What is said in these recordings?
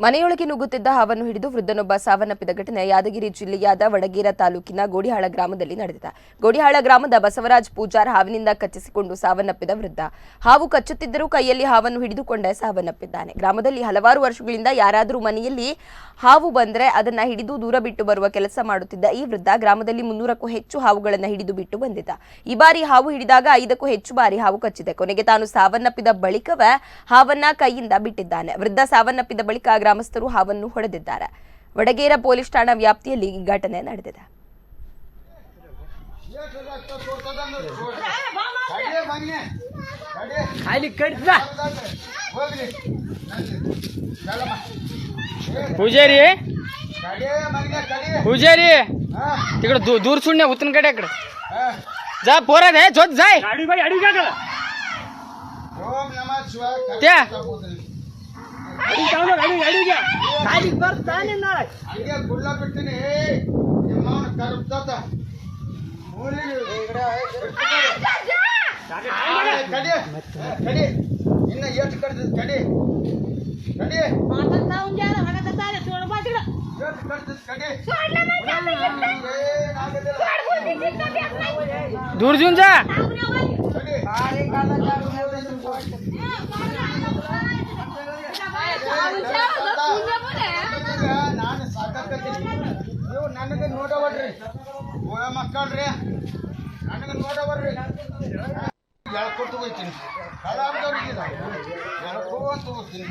ಮನೆಯೊಳಗೆ ನುಗ್ಗುತ್ತಿದ್ದ ಹಾವನ್ನು ಹಿಡಿದು ವೃದ್ಧನೊಬ್ಬ ಸಾವನ್ನಪ್ಪಿದ ಘಟನೆ ಯಾದಗಿರಿ ಜಿಲ್ಲೆಯಾದ ವಡಗೇರ ತಾಲೂಕಿನ ಗೋಡಿಹಾಳ ಗ್ರಾಮದಲ್ಲಿ ನಡೆದಿದೆ. ಗೋಡಿಹಾಳ ಗ್ರಾಮದ ಬಸವರಾಜ್ ಪೂಜಾರ್ ಹಾವಿನಿಂದ ಕಚ್ಚಿಸಿಕೊಂಡು ಸಾವನ್ನಪ್ಪಿದ ವೃದ್ಧ. ಹಾವು ಕಚ್ಚುತ್ತಿದ್ದರೂ ಕೈಯಲ್ಲಿ ಹಾವನ್ನು ಹಿಡಿದುಕೊಂಡೇ ಸಾವನ್ನಪ್ಪಿದ್ದಾನೆ. ಗ್ರಾಮದಲ್ಲಿ ಹಲವಾರು ವರ್ಷಗಳಿಂದ ಯಾರಾದರೂ ಮನೆಯಲ್ಲಿ ಹಾವು ಬಂದ್ರೆ ಅದನ್ನ ಹಿಡಿದು ದೂರ ಬಿಟ್ಟು ಬರುವ ಕೆಲಸ ಮಾಡುತ್ತಿದ್ದ ಈ ವೃದ್ಧ ಗ್ರಾಮದಲ್ಲಿ 300ಕ್ಕೂ ಹೆಚ್ಚು ಹಾವುಗಳನ್ನು ಹಿಡಿದು ಬಿಟ್ಟು ಬಂದಿದ್ದ. ಈ ಬಾರಿ ಹಾವು ಹಿಡಿದಾಗ 5ಕ್ಕೂ ಹೆಚ್ಚು ಬಾರಿ ಹಾವು ಕಚ್ಚಿದೆ. ಕೊನೆಗೆ ತಾನು ಸಾವನ್ನಪ್ಪಿದ ಬಳಿಕವೇ ಹಾವನ್ನ ಕೈಯಿಂದ ಬಿಟ್ಟಿದ್ದಾನೆ. ವೃದ್ಧ ಸಾವನ್ನಪ್ಪಿದ ಬಳಿಕ ಗ್ರಾಮಸ್ಥರು ಹಾವನ್ನು ಹೊಡೆದಿದ್ದಾರೆ. ವಡಗೇರ ಪೊಲೀಸ್ ಠಾಣಾ ವ್ಯಾಪ್ತಿಯಲ್ಲಿ ಈ ಘಟನೆ ನಡೆದಿದೆ. पूजारी पूजारी तिकड़ दूर सुनने उतन कड़े अकड़ जा पोरा है जोत जाए गाड़ी भाई अड़ी का ओम नमः शिवाय क्या अड़ी जाओ गाड़ी गाड़ी क्या गाड़ी पर ताने ना ये गुल्ला बिट्टने यमान करता मोरी कड़े कड़े इन्ना येट कर कड़े कड़े माता उंजा हना तारे छोड़ बाटड़ येट कर कड़े दूर जून जा अरे गाना ನಾನು ಸಾಕಾಗ್ತೀನಿ ನೀವು ನನಗೆ ನೋಡವಡ್ರಿ ಓಯ ಮಕ್ಕಳ್ರಿ ನನಗೆ ನೋಡವಡ್ರಿ ಹೇಳ್ಕೊಟ್ಟು ಹೋಗ್ತೀನಿ ಕಲಾವಿದರಿಗೆ ಹೇಳ್ಕೊಟ್ಟು ಹೋಗ್ತೀನಿ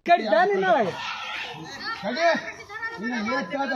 ಕಡಿ ದಾನಿ ನಾಳೆ ಕಡಿ ಇನ್ನು ಏಟಾದ